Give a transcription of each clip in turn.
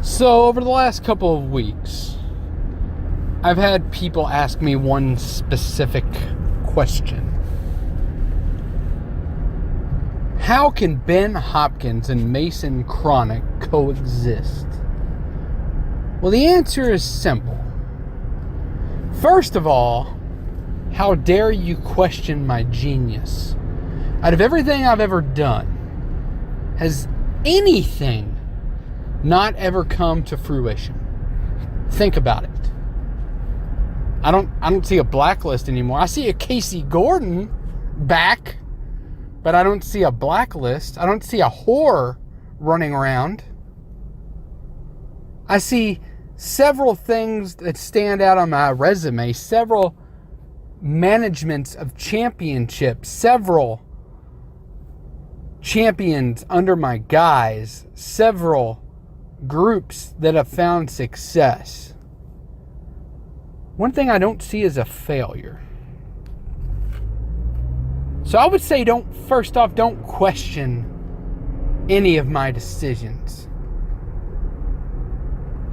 So, over the last couple of weeks, I've had people ask me one specific question. How can Ben Hopkins and Mason Chronic coexist? Well, the answer is simple. First of all, how dare you question my genius? Out of everything I've ever done, has anything not ever come to fruition? Think about it. I don't see a blacklist anymore. I see a Casey Gordon back, but I don't see a blacklist. I don't see a whore running around. I see several things that stand out on my resume, several managements of championships, several champions under my guise, several groups that have found success. One thing I don't see is a failure. So I would say don't question any of my decisions.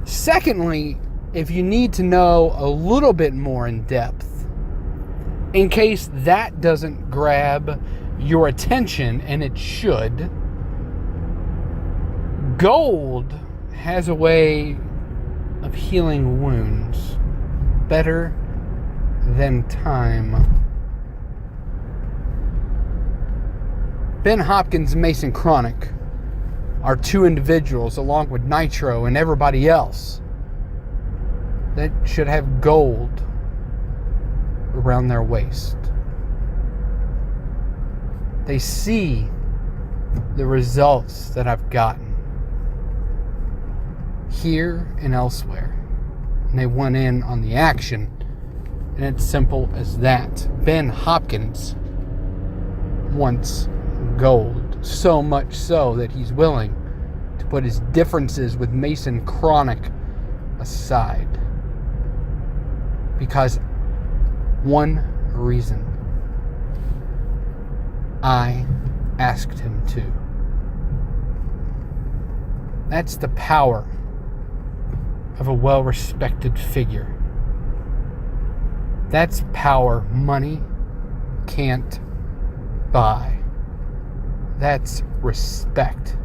Secondly, if you need to know a little bit more in depth, in case that doesn't grab your attention, and it should, gold has a way of healing wounds better than time. Ben Hopkins and Mason Chronic are two individuals, along with Nitro and everybody else, that should have gold around their waist. They see the results that I've gotten here and elsewhere, and they went in on the action, and it's simple as that. Ben Hopkins wants gold, so much so that he's willing to put his differences with Mason Chronic aside, because one reason: I asked him to. That's the power of a well-respected figure. That's power money can't buy. That's respect.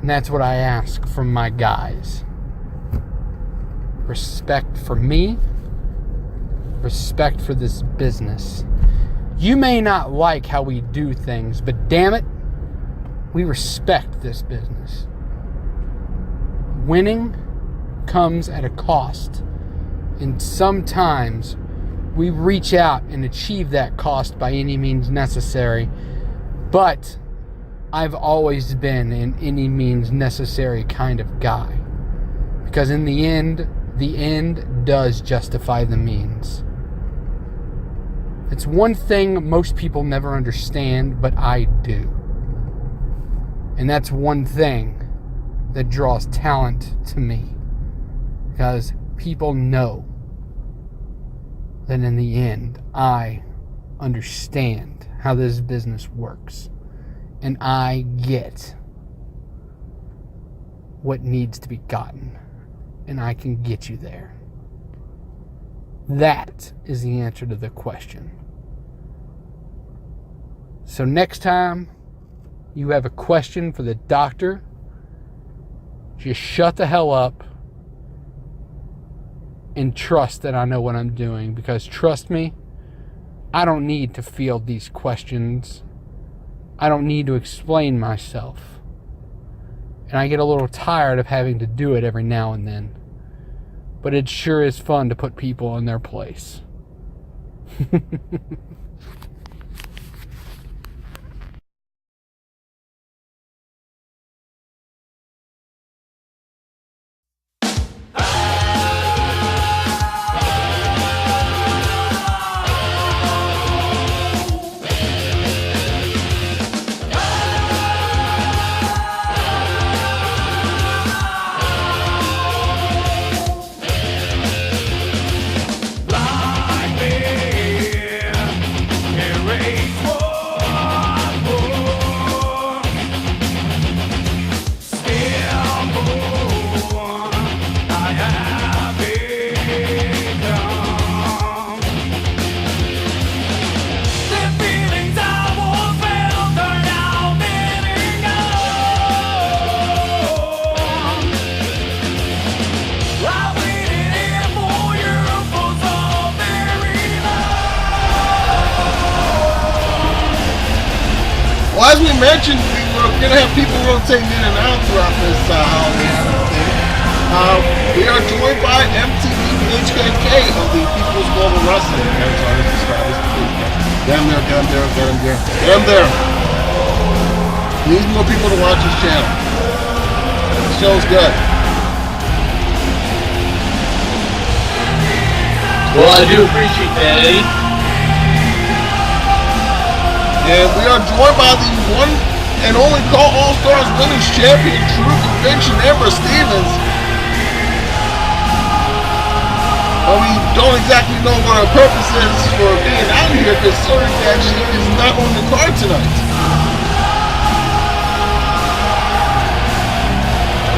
And that's what I ask from my guys. Respect for me. Respect for this business. You may not like how we do things, but damn it, we respect this business. Winning comes at a cost, and sometimes we reach out and achieve that cost by any means necessary, but I've always been an any means necessary kind of guy, because in the end does justify the means. It's one thing most people never understand, but I do. And that's one thing that draws talent to me, because people know that in the end I understand how this business works, and I get what needs to be gotten, and I can get you there. That is the answer to the question. So next time you have a question for the doctor, just shut the hell up and trust that I know what I'm doing. Because trust me, I don't need to field these questions. I don't need to explain myself. And I get a little tired of having to do it every now and then. But it sure is fun to put people in their place. mentioned, we were going to have people rotating in and out throughout this holiday thing. We are joined by MTV HKK of the People's Global Wrestling. Get him there. Needs more people to watch his channel. The show's good. Well, I do appreciate that, Eddie. And we are joined by the one and only Call All-Stars Women's Champion, True Conviction, Amber Stevens. Well, we don't exactly know what her purpose is for being out here, considering that she is not on the card tonight.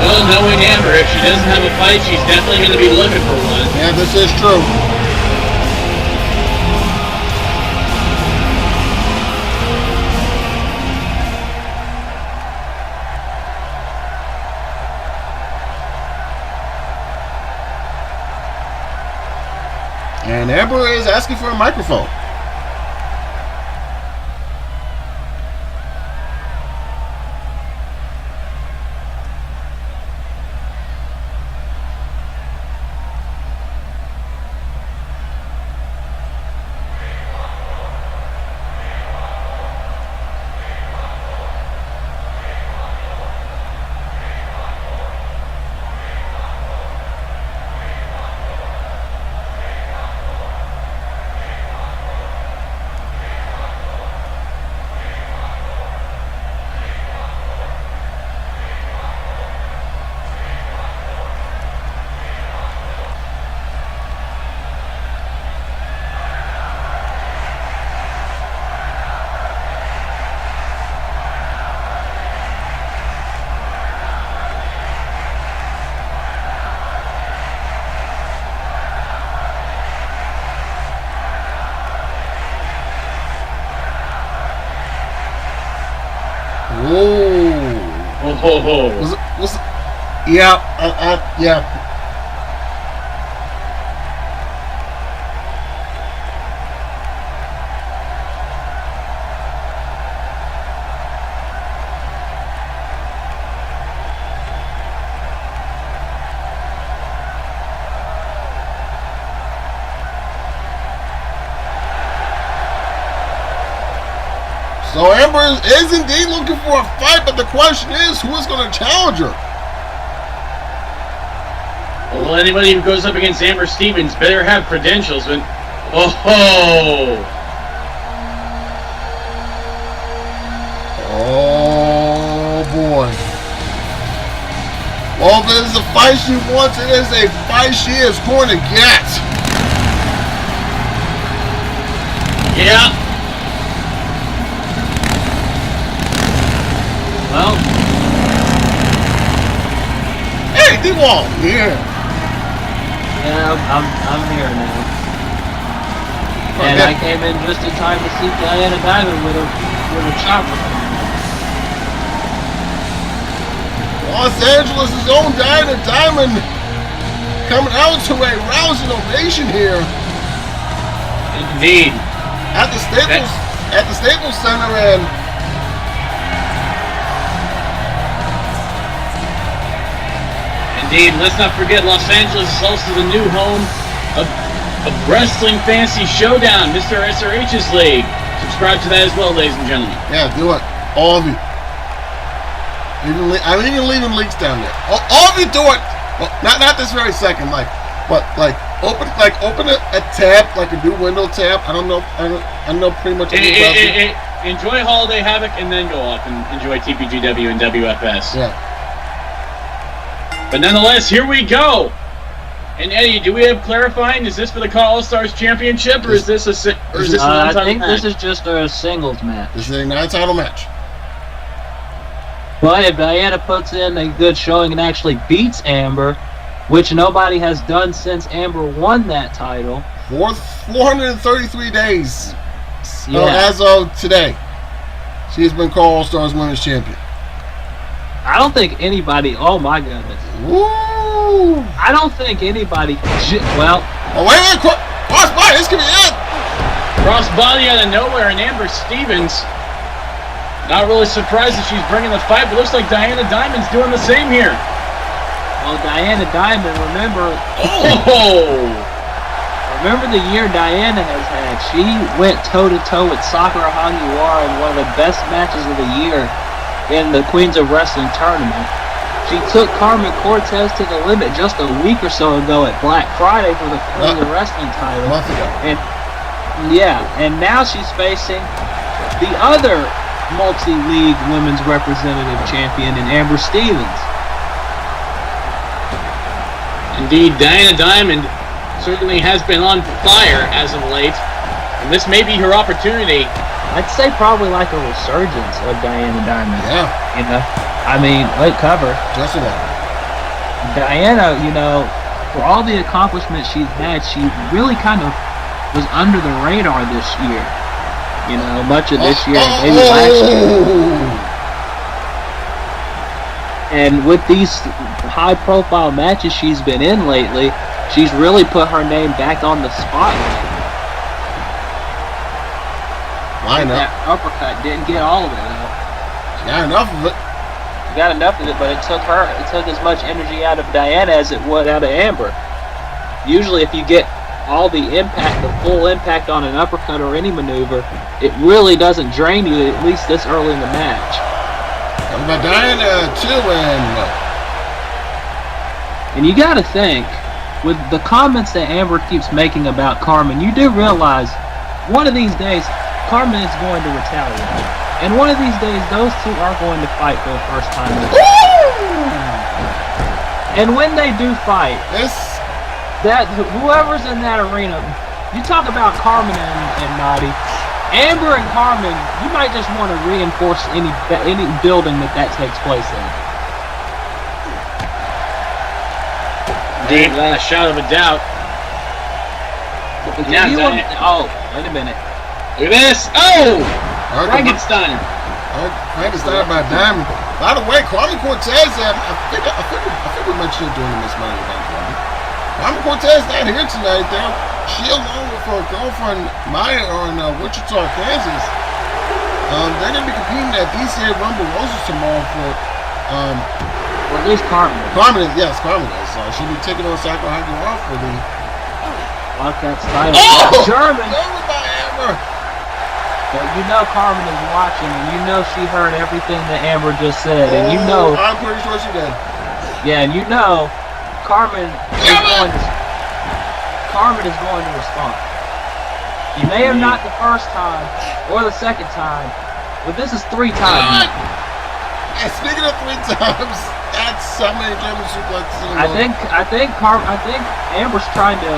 Well, knowing Amber, if she doesn't have a fight, she's definitely going to be looking for one. Yeah, this is true. And Amber is asking for a microphone. Yeah. So Amber is indeed looking for a fight, but the question is, who is going to challenge her? Well, anybody who goes up against Amber Stevens better have credentials. But oh boy. Well, if it is a fight she wants, it is a fight she is going to get. Yeah. Well. Hey, D-Wall. Yeah. Yeah, I'm here now. And I came in just in time to see Diana Diamond with a chopper. Los Angeles' own Diana Diamond coming out to a rousing ovation here. Indeed. At the Staples Center, and indeed, let's not forget Los Angeles is also the new home of Wrestling Fantasy Showdown, Mr. SRH's League. Subscribe to that as well, ladies and gentlemen. Yeah, do it. All of you. I'm even leaving links down there. All of you do it. Well, not this very second, open a tab, like a new window tab. I don't know pretty much. Enjoy Holiday Havoc and then go off and enjoy TPGW and WFS. Yeah. But nonetheless, here we go. And Eddie, do we have clarifying? Is this for the Call All-Stars Championship, or is this a non-title match? I think this is just a singles match. This is a non-title match. But if Diana puts in a good showing and actually beats Amber, which nobody has done since Amber won that title. 433 days. Yeah. As of today, she has been Call All-Stars Women's Champion. I don't think anybody. Oh my goodness. Woo! I don't think anybody. Well. Oh wait! Crossbody. This could be it. Crossbody out of nowhere, and Amber Stevens Not really surprised that she's bringing the fight, but looks like Diana Diamond's doing the same here. Well, Diana Diamond, remember the year Diana has had. She went toe-to-toe with Sakura Hagiwara in one of the best matches of the year in the Queens of Wrestling tournament. She took Carmen Cortez to the limit just a week or so ago at Black Friday for the Queens of Wrestling title. A month ago. And now she's facing the other multi-league women's representative champion in Amber Stevens. Indeed, Diana Diamond certainly has been on fire as of late, and this may be her opportunity. I'd say probably like a resurgence of Diana Diamond. Yeah. You know, I mean, late cover. Just about. Diana, you know, for all the accomplishments she's had, she really kind of was under the radar this year. You know, much of this year, maybe last year. And with these high-profile matches she's been in lately, she's really put her name back on the spotlight. Line up. That uppercut didn't get all of it, though. She got enough of it. She got enough of it, but it took as much energy out of Diana as it would out of Amber. Usually if you get all the impact, the full impact on an uppercut or any maneuver, it really doesn't drain you, at least this early in the match. But Diana, too, and you gotta think, with the comments that Amber keeps making about Carmen, you do realize one of these days, Carmen is going to retaliate. And one of these days, those two are going to fight for the first time. And when they do fight, whoever's in that arena, you talk about Carmen and Naughty, Amber and Carmen, you might just want to reinforce any building that takes place in. Indeed, without a shadow of a doubt. Wait a minute. Look at this! Oh! Frankenstein! Frankenstein by Diamond. By the way, Carmen Cortez, I think we mentioned it during the Miss Money event. Carmen Cortez not here tonight. She along with her girlfriend Maya are in Wichita, Kansas. They're going to be competing at DCA Rumble Roses tomorrow for or at least Carmen. Carmen is. She'll be taking on Sakura Hagiwara for the Wildcats title. Oh! Sherman! Over by Amber! But you know Carmen is watching, and you know she heard everything that Amber just said, and you know... I'm pretty sure she did. Yeah, and you know Carmen is going to respond. She may have not the first time, or the second time, but this is 3 times. And speaking of 3 times, that's so many German suplexes. I think Amber's trying to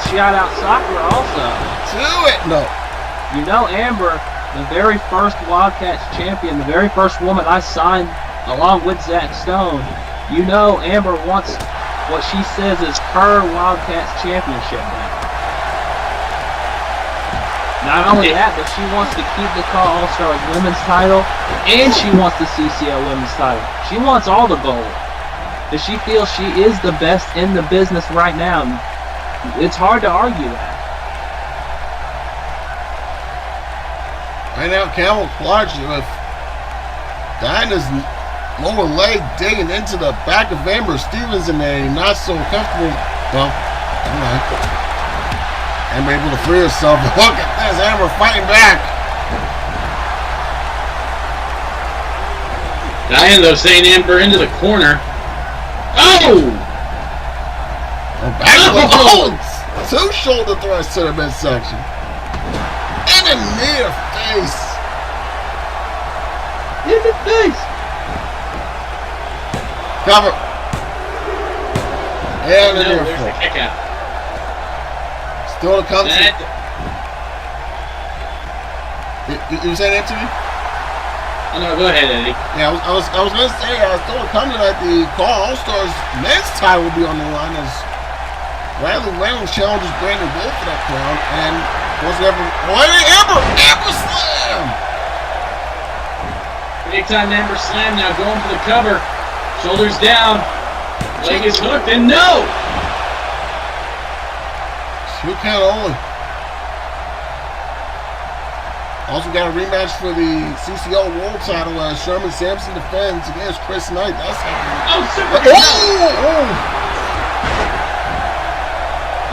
shout out Sakura also. Do it! No. You know Amber, the very first Wildcats champion, the very first woman I signed along with Zach Stone, you know Amber wants what she says is her Wildcats championship now. Not only that, but she wants to keep the Call All-Stars women's title, and she wants the CCL women's title. She wants all the gold. Because she feels she is the best in the business right now. It's hard to argue that. Right now, camouflage with Diana's lower leg digging into the back of Amber Stevens in a not so comfortable. Well, alright. Amber able to free herself. Look at this, Amber fighting back. Diana, though, saying Amber into the corner. Oh! Back 2 shoulder thrusts to the midsection. In the near face. In the face. Cover. And the near There's the foot. kick out. Still to come. You were saying that to me? Oh no, go ahead, Eddie. Yeah, I was gonna say still to come tonight. The Call All-Stars men's title will be on the line as Riley Reynolds challenges Brandon Wolfe for that crown, and what's ever? Amber slam! Big time Amber slam now, going for the cover. Shoulders down. Leg is hooked, and no! 2 count only. Also got a rematch for the CCL World title as Sherman Samson defends against Chris Knight. That's happening. Oh, super. Oh!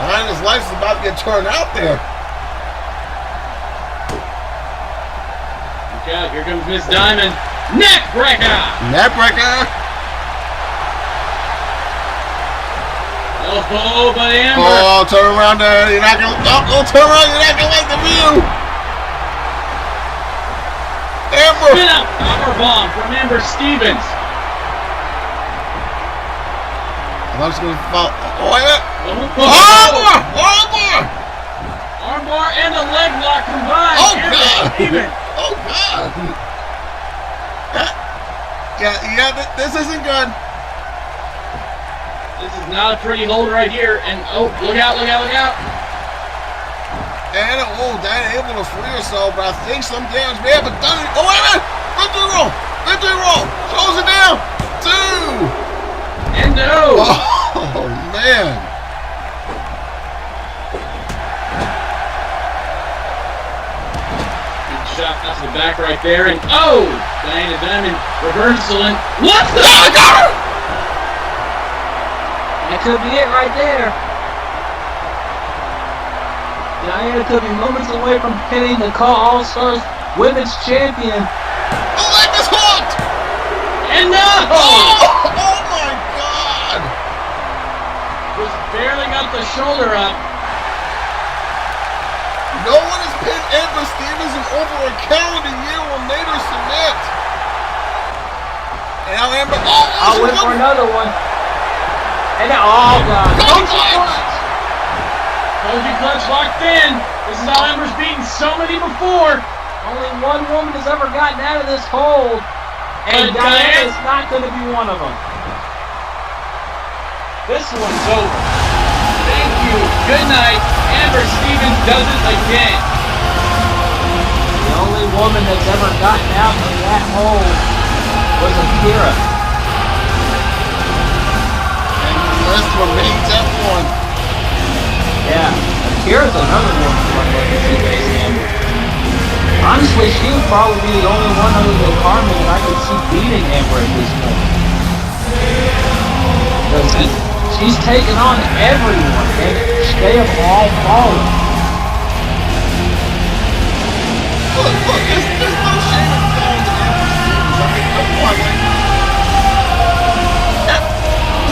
Man, his life is about to get turned out there. Look out, here comes Miss Diamond. Neck breaker! Neck breaker. Oh, but Amber. Oh, turn around there. You're not gonna. Oh, turn around. You're not gonna like the view. Amber. Spin up powerbomb from Amber Stevens. I'm just gonna follow. Oh, yeah. Oh, Armbar. armbar and a leg lock combined. Oh, Amber God. Stevens. Oh, God. Yeah, this isn't good. This is not a pretty hold right here. And oh, look out, look out, look out. And Diana able to free herself, but I think some damage may have been done. Oh, wait a minute! Victory roll! Victory roll! Close it down! 2! And no! Oh, man. Good shot to the back right there. And oh! Diana Diamond reversal and what the? I got her! That could be it right there. Diana could be moments away from pinning the Call All-Stars Women's Champion. The leg is hooked! And no! Oh my God! Just barely got the shoulder up. No one has pinned Amber Stevens in over a calendar year or made her submit. And now Amber. I'll win for another one. And now, oh God. Koji clutch locked in. This is how Amber's beaten so many before. Only one woman has ever gotten out of this hold. And But Diana is not going to be one of them. This one's over. Thank you. Good night. Amber Stevens does it again. The only woman that's ever gotten out of that hold was Akira. And the list remains at 1. Yeah, Akira's another one who I'd like to see face Amber. Honestly, she would probably be the only one other than Carmen that I could see beating Amber at this point. Because she's taken on everyone, and they have all fallen. Look, there's no shame in falling to Amber Stevens. I mean, come on,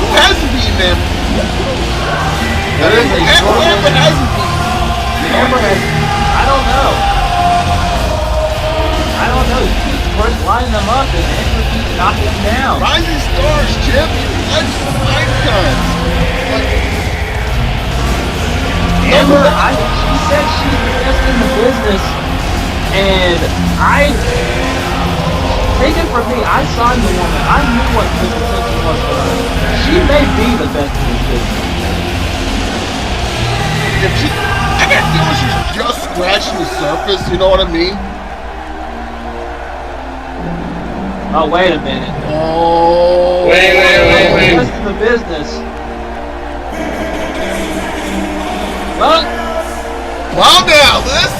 who hasn't beaten them? There is a short Amber list. hasn't beaten. Amber has, I don't know. You keep lining them up, and Amber keeps knocking them down. Rising Stars champion, icons. Amber, she said she's the best in the business, and take it from me, I signed the woman. I knew what the potential was for her. She may be the best in the business. I got a feeling she's just scratching the surface, you know what I mean? Oh, wait a minute. Oh. Wait. The best in the business. Well, now, this.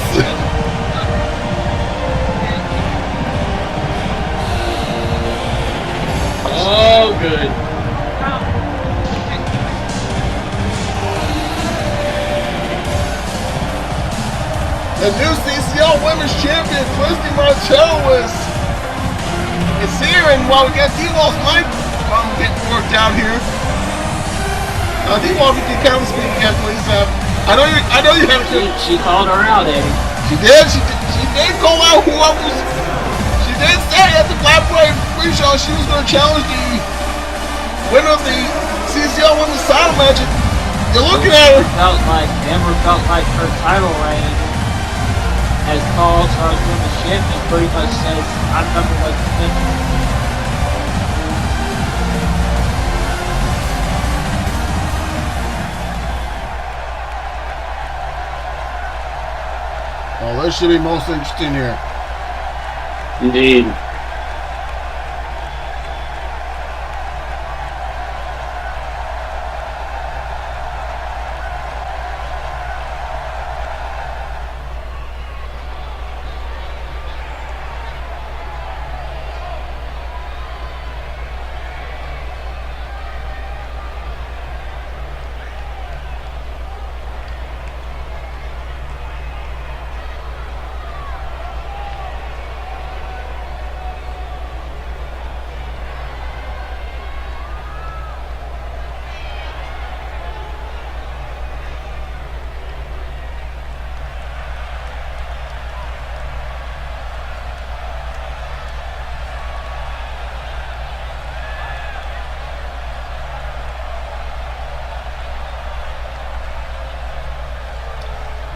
Oh, good. The new CCL Women's Champion, Christy Martello, is here, and while we got D-Wall's mic getting worked out here, D-Wall, if you can kind of speak again, please. I know you had a she called her out, Eddie. She did call out whoever. She did say at the Black Friday pre-show she was going to challenge the winner of the CCL Women's title match. You're looking at her. Amber felt like her title reign as Paul Charles Women's Champion pretty much says, I'm number one contender. Oh, this should be most interesting here. Indeed.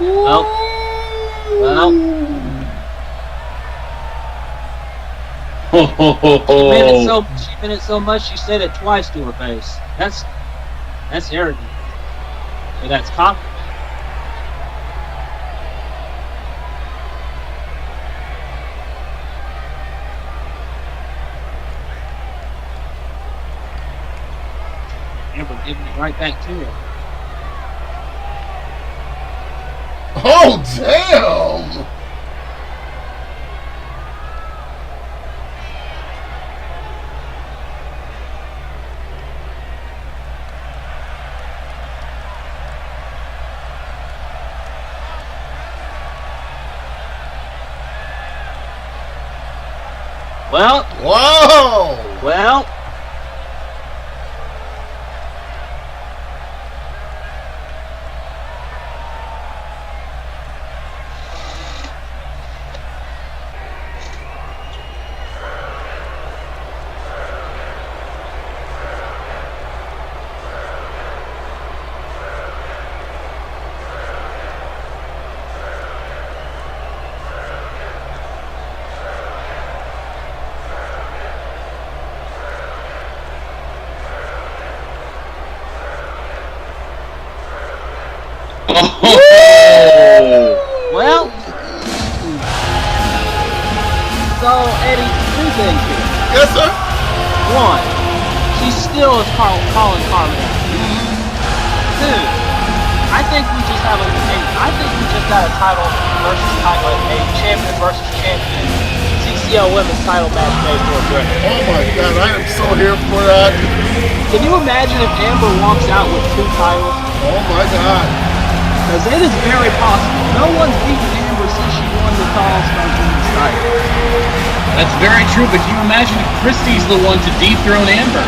Well. Ho, ho, ho, ho. She meant it so much she said it twice to her face. That's arrogant. But that's confident. Amber giving it right back to her. Oh, damn! Well. Whoa! Well. Well, so Eddie, two things here. Yes, sir. One, she still is calling Carmen out. Two, I think we just got a title, a champion versus champion CCL women's title match made for a Britain. Oh my God, I am so here for that. Can you imagine if Amber walks out with 2 titles? Oh my God. Because it is very possible. No one's beaten Amber since she won the Tall Smoke Women's title. That's very true, but can you imagine if Christie's the one to dethrone Amber?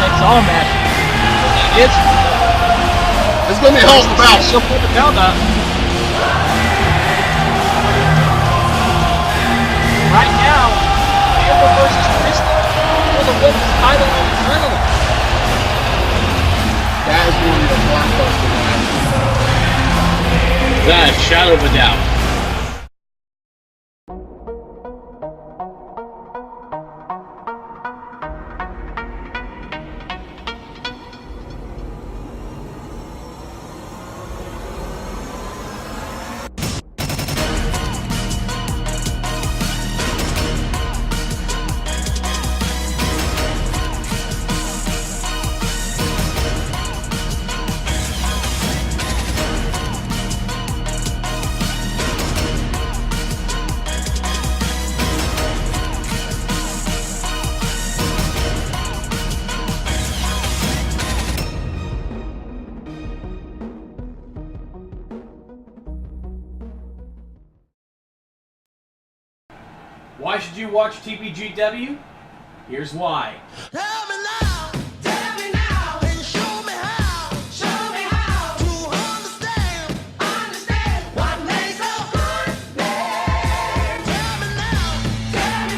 It's all match. It's going to be a hell of a battle. She'll put the belt up. Right now, Amber versus Christie for the women's title on Adrenaline. That is going to be a blockbuster match. Without a shadow of a doubt. Why should you watch TPGW? Here's why. Tell me now, and show me how to understand what makes a good man. Tell me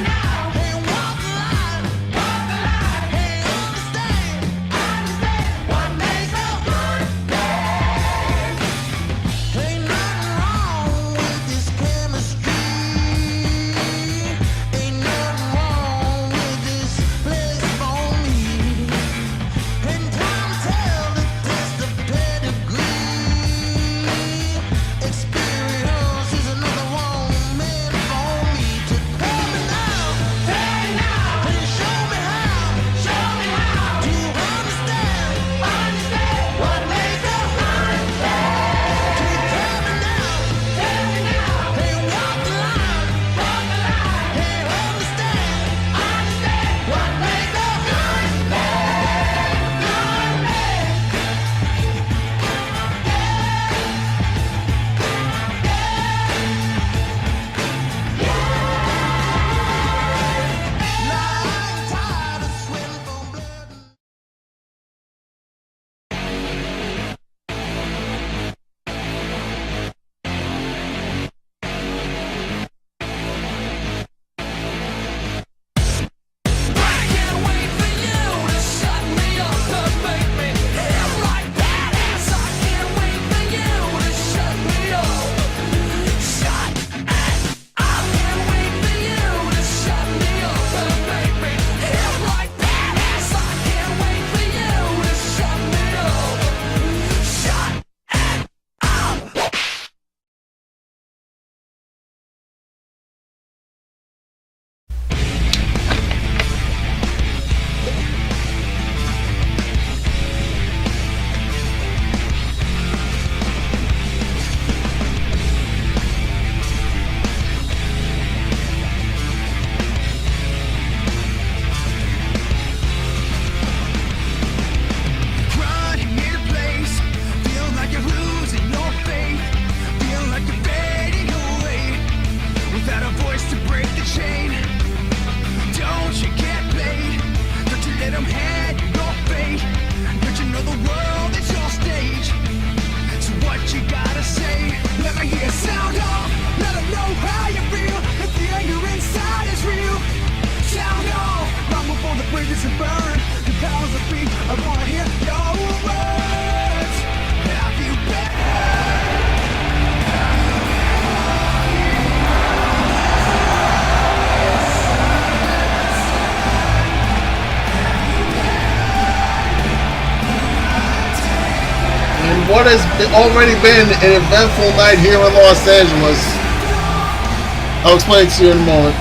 now, hey, walk the line, hey, understand what makes a good man. Ain't nothing wrong with this chemistry. Ain't nothing wrong with this place for me. what has already been an eventful night here in Los Angeles. I'll explain it to you in a moment.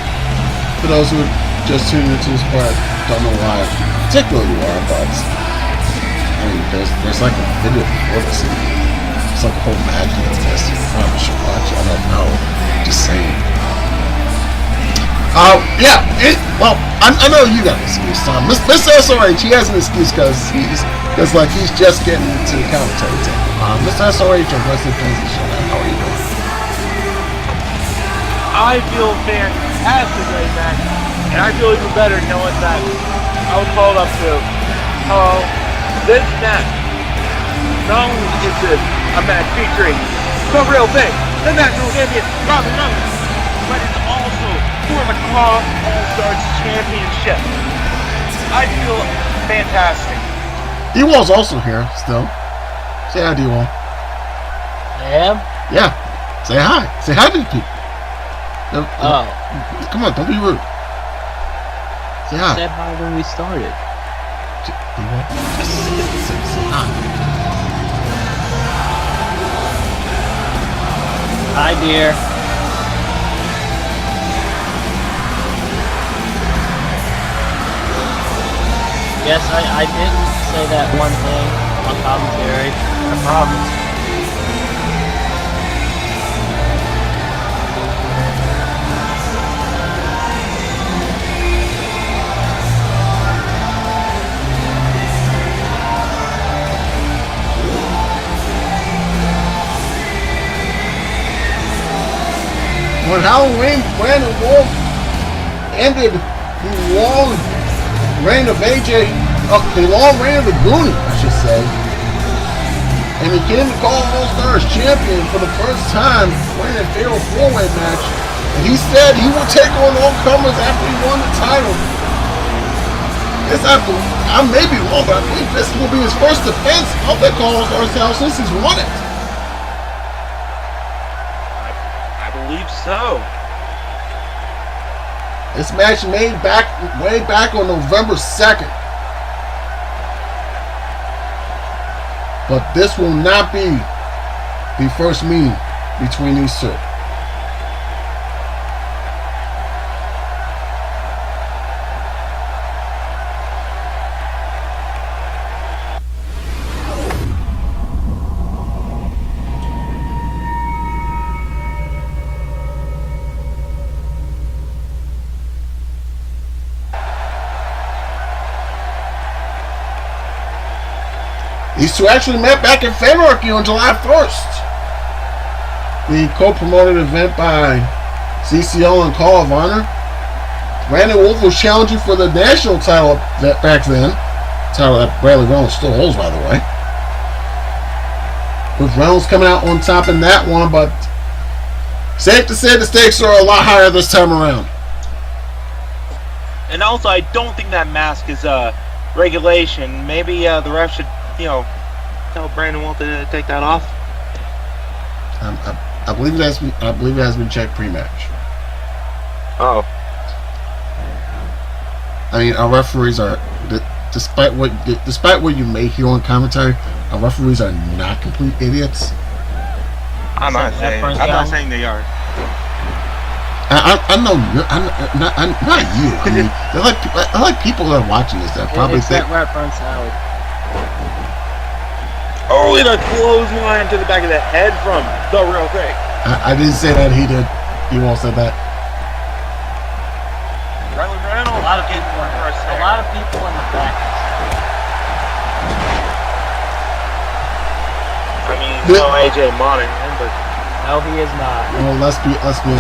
For those who are just tuning into this part, don't know why particularly you are, but I mean, there's like a video before this. It's like a whole match of this. You probably should watch it. I don't know. Just saying. Yeah. Well, I know you got an excuse, Tom. Mr. SRH, he has an excuse because he's just getting into the commentary team. Mr. SRH of Wrestling Transition. How are you doing? I feel fantastic right now, and I feel even better knowing that I was called up to this match. Not only is it a match featuring the real thing, the national champion, Robin Reynolds, but it's also for the Raw All-Stars Championship. I feel fantastic. Ewall's also here still. Say hi to Ewall. I am? Yeah. Say hi. Say hi to the people. Oh. Come on, don't be rude. Say hi. I said hi when we started. Just say hi. Hi, dear. Yes, I didn't say that one thing on commentary. I promise. When Halloween, Brandon Wolfe ended the long reign of AJ, the long reign of the Goonie, I should say, and he came to call All-Stars champion for the first time, winning a fatal four-way match, and he said he would take on all comers after he won the title. I may be wrong, but I believe this will be his first defense of the All-Stars title since he's won it. So, This match made way back on November 2nd. But this will not be the first meeting between these two. These two actually met back in February on July 1st. The co-promoted event by CCL and Call of Honor. Brandon Wolfe was challenging for the national title back then. Title that Bradley Reynolds still holds, by the way. With Reynolds coming out on top in that one, but safe to say the stakes are a lot higher this time around. and also I don't think that mask is regulation. Maybe the ref should, tell Brandon Wolfe to take that off. I believe it has been checked pre-match. Oh. I mean, our referees are, despite what you may hear on commentary, our referees are not complete idiots. I'm not saying they are. I know I'm not you. I mean, they're like people that are watching this that probably think. That reference salad. Oh, and a clothesline to the back of the head from the real thing. I didn't say that. He did. You all said that. Reynolds. A lot of people in the back. I mean, no AJ Monaghan, but No, he is not. Well, let's be honest. A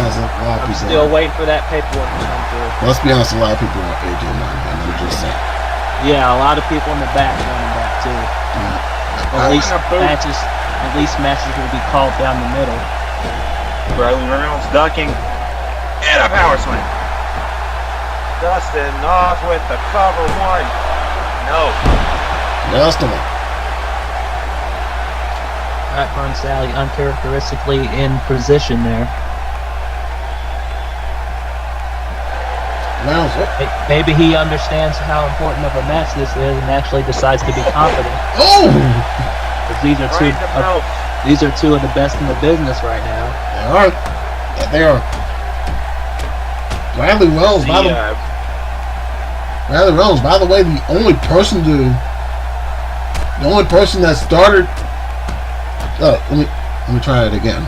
lot of I'm people. still waiting for that paperwork to come through. Let's be honest. A lot of people want AJ Monaghan. I'm just saying. Yeah, a lot of people in the back want him back too. At least matches will be called down the middle. Bradley Reynolds ducking and a power slam. Dustin off with the cover one. No. That's the one. Right, Ron Sally uncharacteristically in position there. Reynolds, what? Maybe he understands how important of a match this is and actually decides to be confident. Oh! these are two. Right in the mouth. These are two of the best in the business right now. They are. Yeah, they are. Bradley Reynolds, by the way, the only person that started. Let me try it again.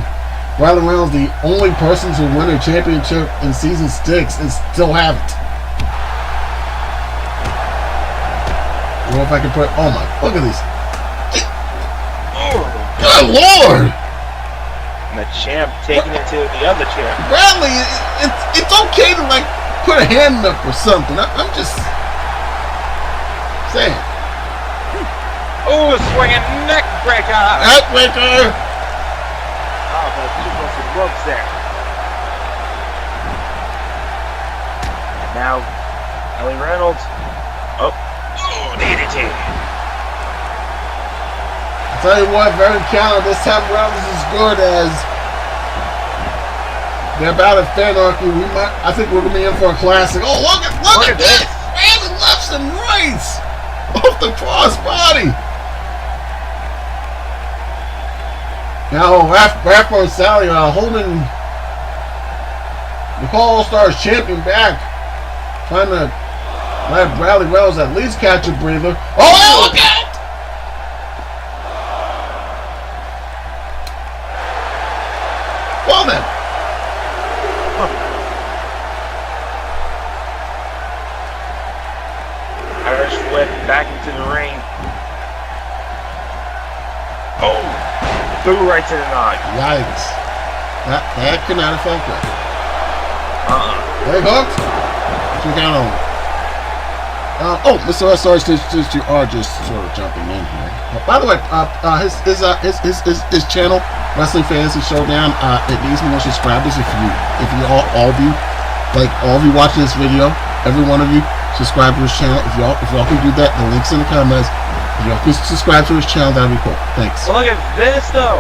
Bradley Reynolds, the only person to win a championship in season 6 and still haven't. I don't know if I can put. Oh my! Look at these. Oh, Good Lord! and the champ taking it to the other champ. Bradley, it's okay to like put a hand up or something. I'm just saying. Oh, swinging neck breaker. Backbreaker. Oh, but two busted ropes there. And now, Ellie Reynolds. Oh, DDT. I'll tell you what, very counter. This time around is as good as their bout of Fanarchy. I think we're gonna be in for a classic. Oh, look at this! Random lefts and rights off the cross body. Now, Rafa and Sally are holding the All-Stars champion back, trying to let Bradley Reynolds at least catch a breather. Oh, look out! Well then. Irish whip back into the ring. Oh, threw right to the knob. Yikes. That could not have felt good. Leg hooked. Two count only. Mr. SR you are just sort of jumping in here. By the way, his channel, Wrestling Fantasy Showdown, it needs more subscribers. If you all of you watching this video, every one of you subscribe to his channel. If y'all can do that, the link's in the comments. If y'all can subscribe to his channel, that'd be cool. Thanks. Look at this though.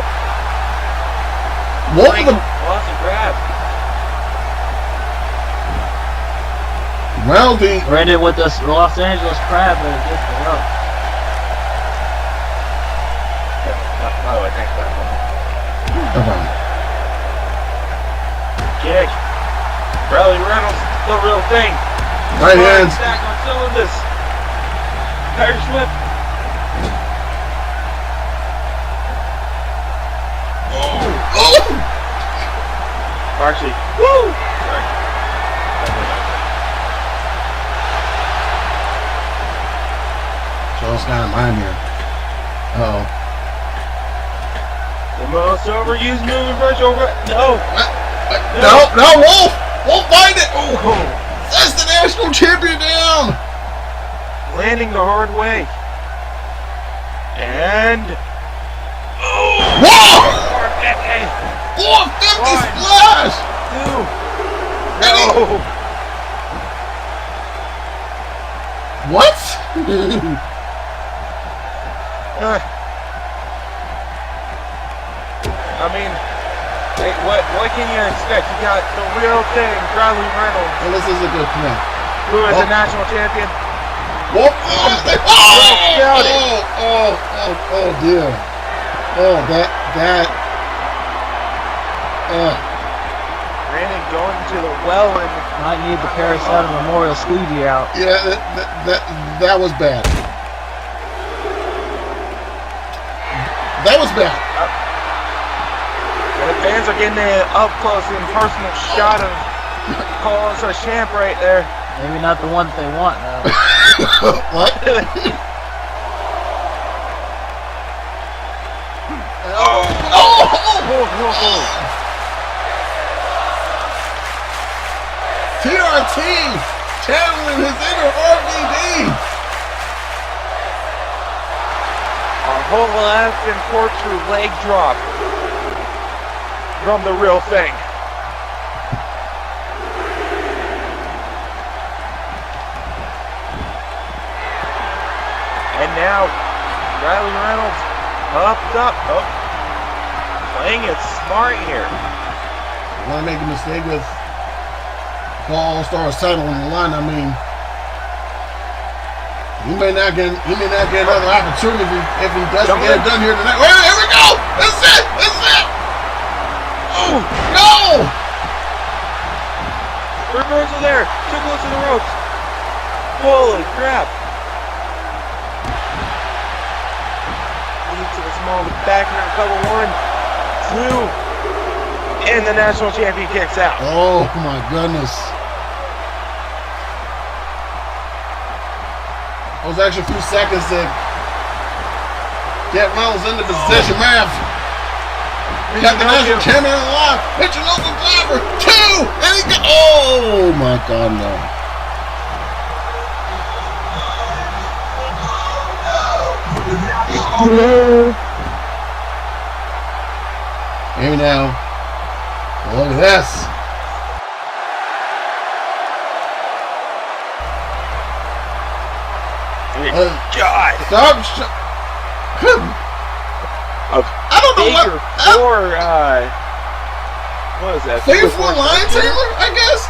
Wolfe the Awesome grab. Ran it with the Los Angeles crab and it just went up. By the way, thanks for that one. Okay. Kick. Bradley Reynolds, the real thing. Right hands. Stack on cylinders. Irish whip. Oh! Actually, woo! Sorry. Charles got in line here. Uh-oh. The most overused move in virtual. No. No, Wolfe! Wolfe, find it! Oh. That's the national champion down! Landing the hard way. And. Oh! Whoa! 450. 450 One. splash! Two. And he- No. What? I mean, hey, what can you expect? You got the real thing, Bradley Reynolds, Well, this is a good point. who is Oh. a national champion. Wolfe! Got it. Oh, dear. Oh, Brandon going to the well and Might need the Parasite Memorial squeegee out. yeah, that was bad. That was bad. the fans are getting an up close and personal shot of Carlos a champ right there. Maybe not the one that they want though. What? TRT channeling his inner RVD. A whole left and corkscrew leg drop from the real thing. And now Bradley Reynolds up. Oh, playing it smart here. Want to make a mistake with All-Stars title on the line? I mean, He may not get another opportunity if he doesn't get it done here tonight. Wait, here we go! This is it! This is it! Oh, no! Reversal there. Too close to the ropes. Holy crap. Lead to the small back here. Cover 1, 2. And the national champion kicks out. Oh, my goodness. Those extra few seconds to get Reynolds into position, man. Got the national champion alive. Pitching over driver. 2. And he got. Oh, my God, no. Here now. Look at this. God. Stop. I don't know what. What is that? Figure 4 Lion Tamer, I guess.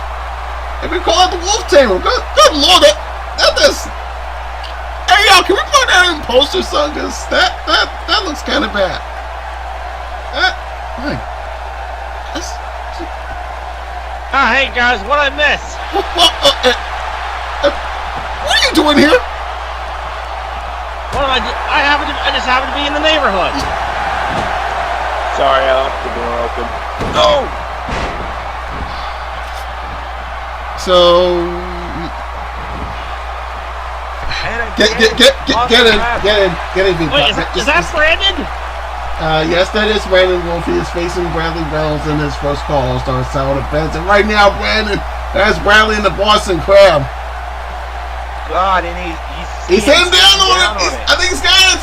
If we call it the Wolf Tamer. Good Lord, that is. Hey, yo, can we put that in post or something? Cause that looks kind of bad. Hey guys, what I miss? What are you doing here? What am I do? I just happen to be in the neighborhood. Sorry, I left the door open. No! So get in. Wait, is that Brandon? Yes, that is Brandon Wolfe. He is facing Bradley Reynolds in his first call All-Star Sound events. And right now, Brandon, that's Bradley in the Boston Crab. God, and he's sitting down on it. I think he's got it.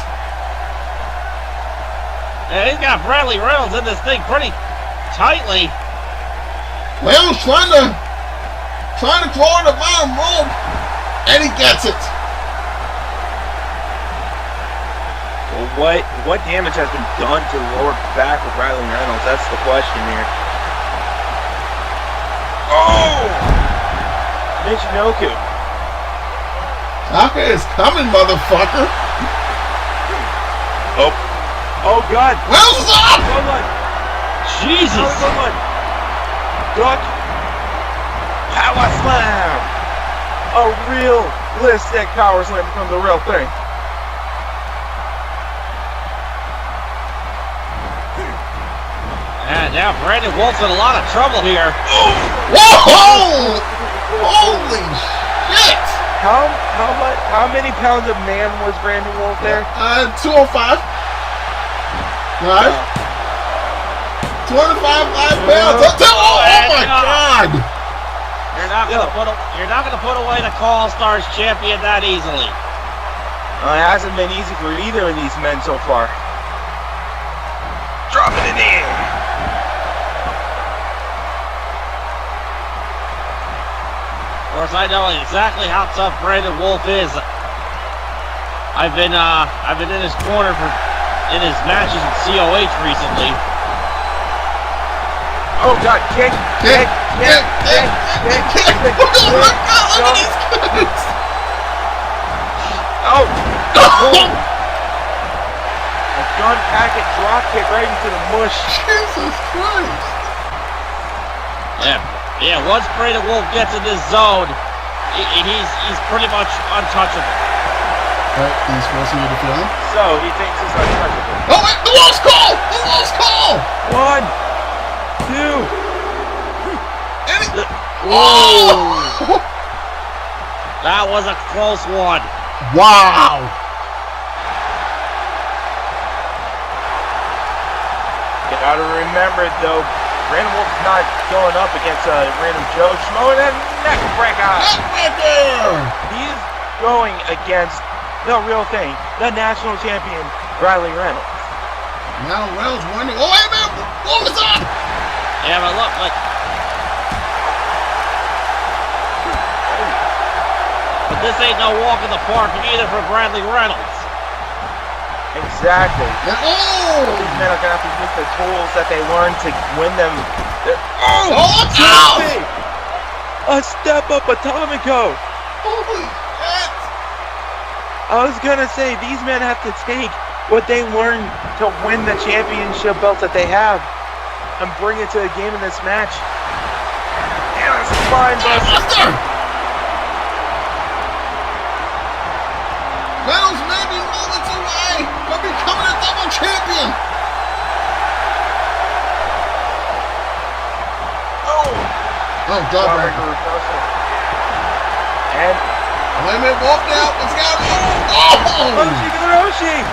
Yeah, he's got Bradley Reynolds in this thing pretty tightly. Reynolds trying to claw the bottom rope, and he gets it. Well, what damage has been done to the lower back of Bradley Reynolds? That's the question here. Oh! Michinoku. Taka is coming, motherfucker. Oh God. Reynolds is up! Jesus! Duck. Power slam. A realistic power slam becomes a real thing. And now Brandon Wolfe's in a lot of trouble here. Whoa! Holy shit! How many pounds of man was Brandon Wolfe there? 205. Right? 25 live pounds. Oh my God! You're not gonna put away the All Stars champion that easily. It hasn't been easy for either of these men so far. Dropping it in. Of course, I know exactly how tough Brandon Wolfe is. I've been in his corner in his matches in COH recently. Oh God, kick. Oh! A gun packet drop kick right into the mush. Jesus Christ! Yeah. Once Brandon Wolfe gets in this zone, he's pretty much untouchable. Right, he's forcing you to feel him. So he thinks he's untouchable. Oh wait, the Wolf's call! The Wolf's call! 1, 2. Oh! That was a close one. Wow! You gotta remember though, Brandon Wolfe's not going up against a random Joe Schmo and a neck breaker. He's going against the real thing, the national champion, Bradley Reynolds. Now Reynolds wondering, oh wait a minute, what was up? Yeah, but look. But this ain't no walk in the park either for Bradley Reynolds. Exactly. And, oh! These men are gonna have to use the tools that they learned to win them. Oh, look out! A step up Atomico. Holy shit! I was gonna say, these men have to take what they learned to win the championship belts that they have and bring it to a game in this match. And a spine buster. Buster! Reynolds may be moments away from becoming a double champion. Oh, God. And Wait a minute, Wolfe now. Let's go. Oh! Hiroshi.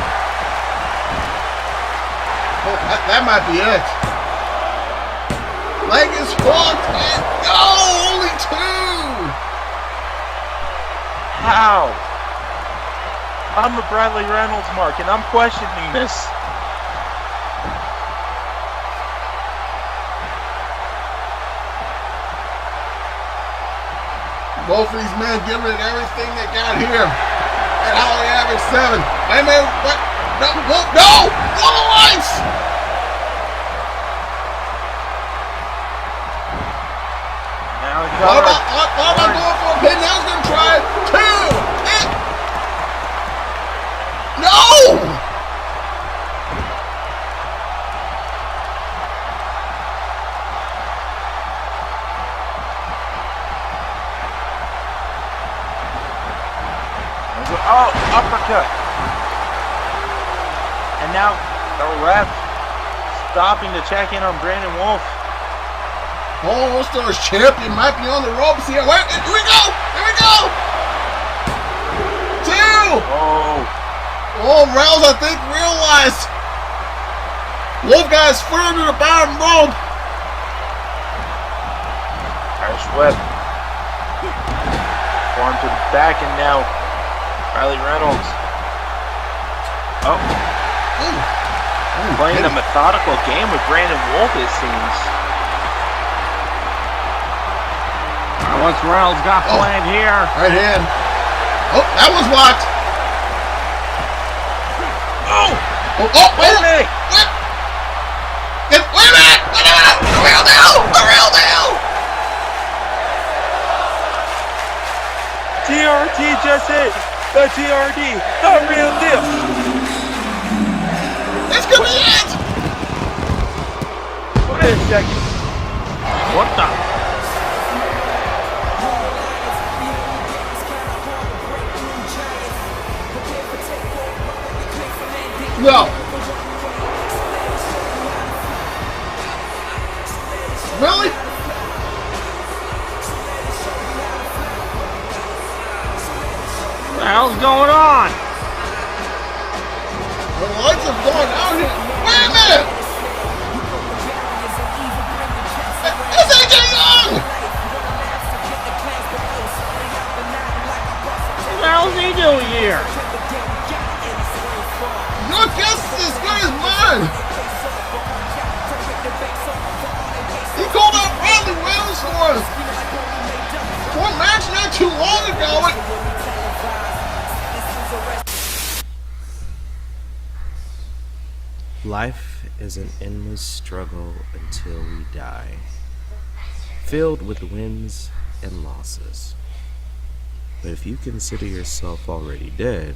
Oh, that might be it. Leg is hooked and only 2. How? I'm a Bradley Reynolds mark, and I'm questioning this. Both of these men giving it everything they got here at Holiday Havoc 7. Hey man, what? No! What a lights! Now it's Thought about going for a pin. Now he's gonna try it. 2. No! Oh, uppercut. And now the ref stopping to check in on Brandon Wolfe. All Stars champion might be on the ropes here. Wait, here we go! 2! Oh, Reynolds, I think, realized Wolfe got his foot under the bottom rope. Irish whip. Form to the back, and now Riley Reynolds. Oh. Playing a methodical game with Brandon Wolfe, it seems. What's Reynolds got planned here? Right hand. Oh, that was blocked. Wait a minute. Wait a minute. The real deal. TRT just hit. The TRD, the real deal. This could be it. Wait a second. What the? No. Really? What the hell's going on? The lights have gone out here. Wait a minute. It's AJ Young. What the hell's he doing here? Your guess is as good as mine. He called out Bradley Reynolds for a match not too long ago. Life is an endless struggle until we die, filled with wins and losses. But if you consider yourself already dead,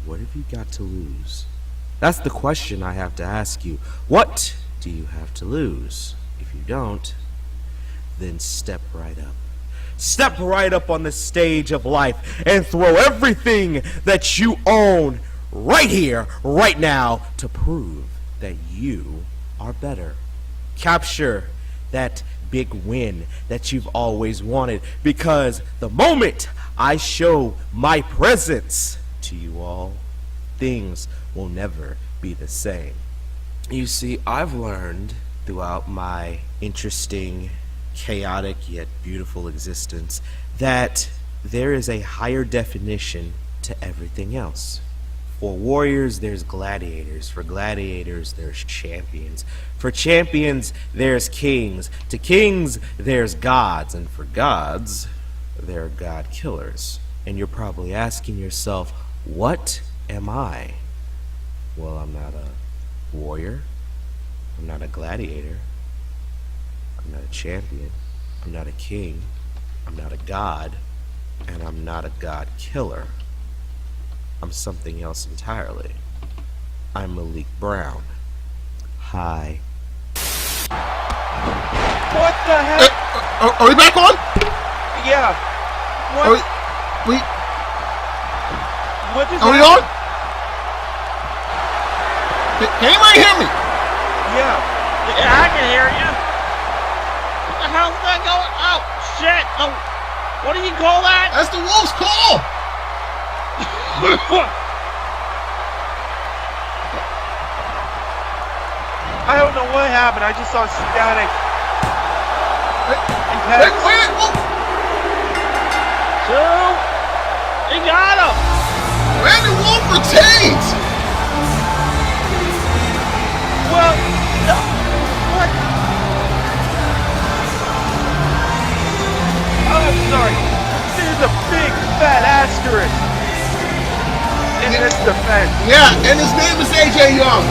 what have you got to lose? That's the question I have to ask you. What do you have to lose? If you don't, then step right up. Step right up on the stage of life and throw everything that you own right here, right now, to prove that you are better. Capture that big win that you've always wanted, because the moment I show my presence to you all, things will never be the same. You see, I've learned throughout my interesting, chaotic yet beautiful existence that there is a higher definition to everything else. For warriors, there's gladiators. For gladiators, there's champions. For champions, there's kings. To kings, there's gods. And for gods, there are god killers. And you're probably asking yourself, what am I? Well, I'm not a warrior. I'm not a gladiator. I'm not a champion. I'm not a king. I'm not a god. And And I'm not a god killer. I'm something else entirely. I'm Malik Brown. Hi. What the heck? Are we back on? Yeah. Are What? What just we happened? on? Can anybody hear me? Yeah. Yeah, I can hear you. What the hell's that going? Oh, shit. Oh, what do you call that? That's the Wolf's call. I don't know what happened. I just saw static. And Wait, text. Wolf. Two. You got him. Randy Wolf retains. Well, no. What? Oh, I'm sorry. There's a big fat asterisk in this defense. Yeah, and his name is AJ Young.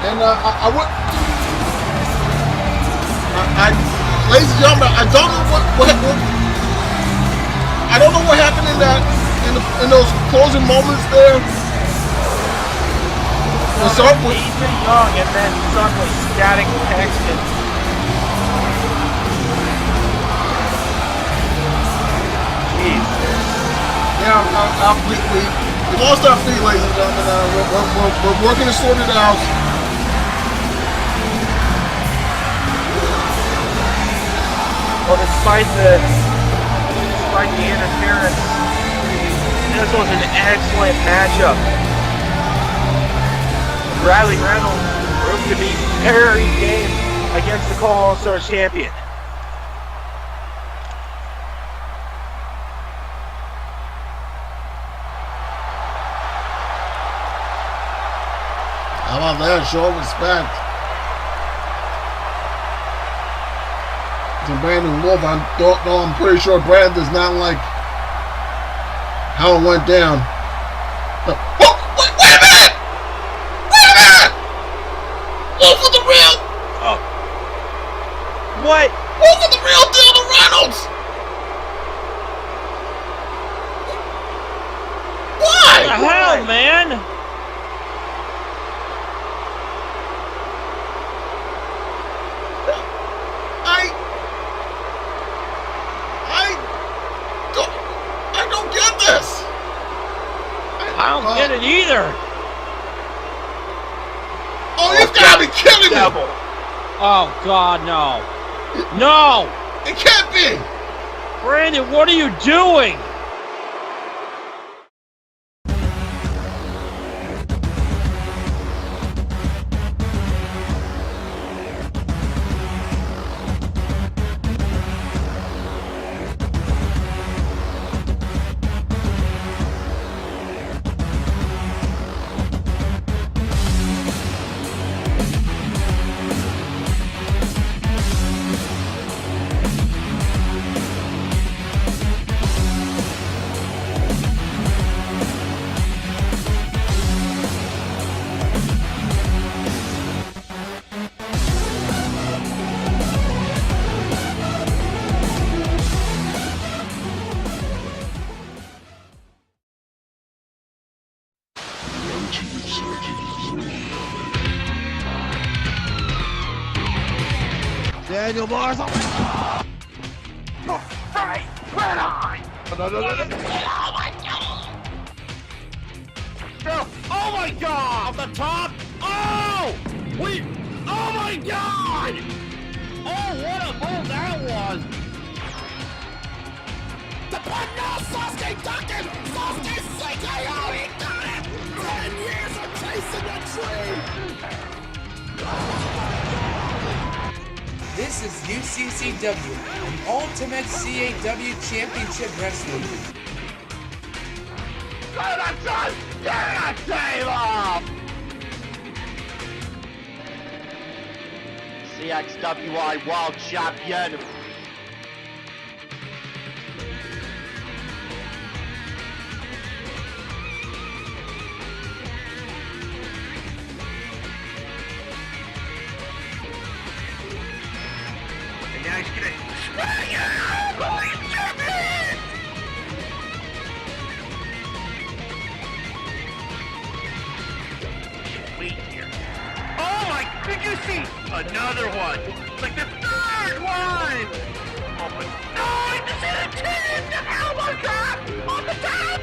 And I would, ladies and gentlemen, I don't know I don't know what happened in that, in those closing moments there. What's up with? AJ Young and then suddenly static texting. Jeez. Yeah, we lost our feet, ladies and gentlemen. We're working to sort it out. Well, despite the interference, this was an excellent matchup. Bradley Reynolds proved to be very game against the Call All-Star champion. How about that? Show of respect. To Brandon Wolf, I'm pretty sure Brad does not like how it went down. Wait a minute! Wait a minute! Wolf with the real! Oh. What? Wolf with the real deal to Reynolds! Why? What the hell, man? I don't get this. I don't get it either. Oh, you've got to be kidding me! Devil. Oh, God, no. No! It can't be! Brandon, what are you doing? Daniel Mars. Oh my God! Oh my God! Off the top! Oh! Oh my God! Oh, what a move that was! The button now, Sasuke ducking! Sasuke sinking! Oh, he got it! 10 years of chasing the dream! This is UCCW, the Ultimate CAW Championship Wrestling League. Get a table! CXWI World Champion. Now he's gonna swing it out, boys, champion! Wait here. Oh my, did you see? Another one. Like the third one! Oh my, no, I just hit a 10! The elbow drop! On the top!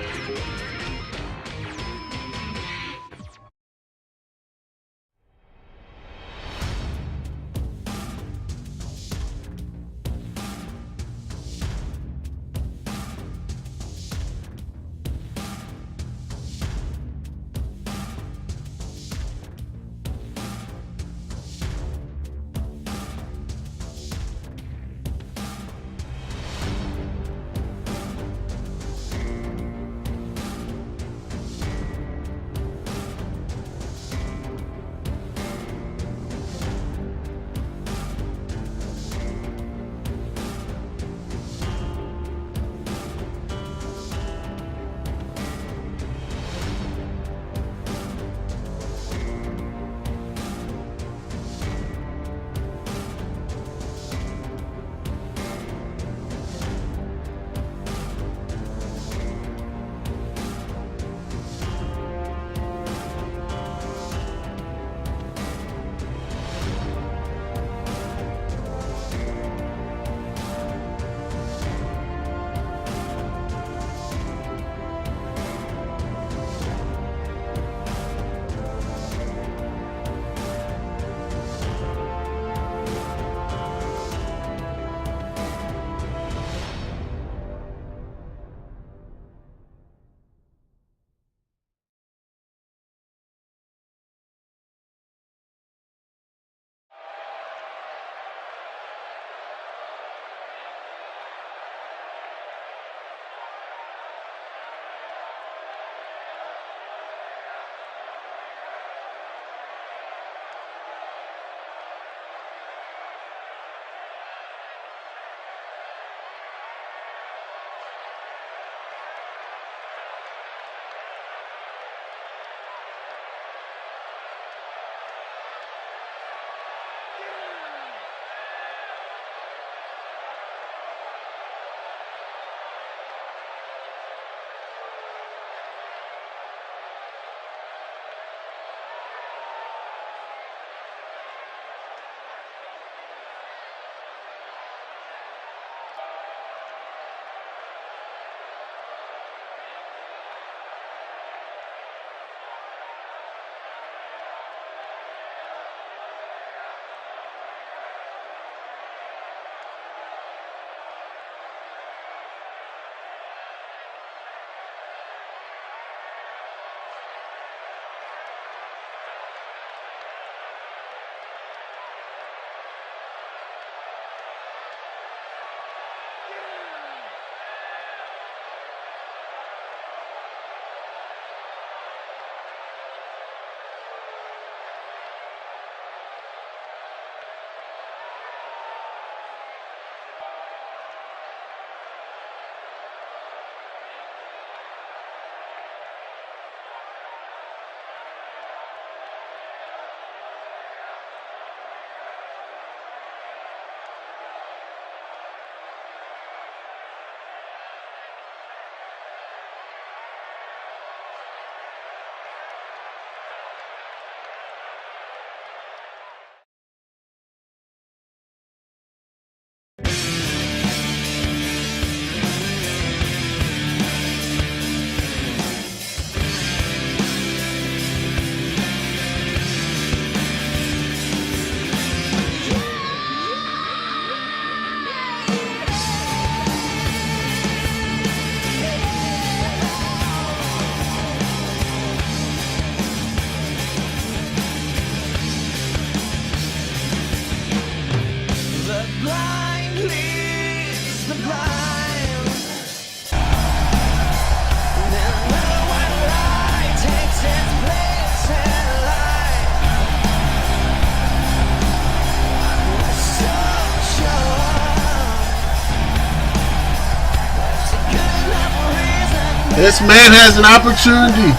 This man has an opportunity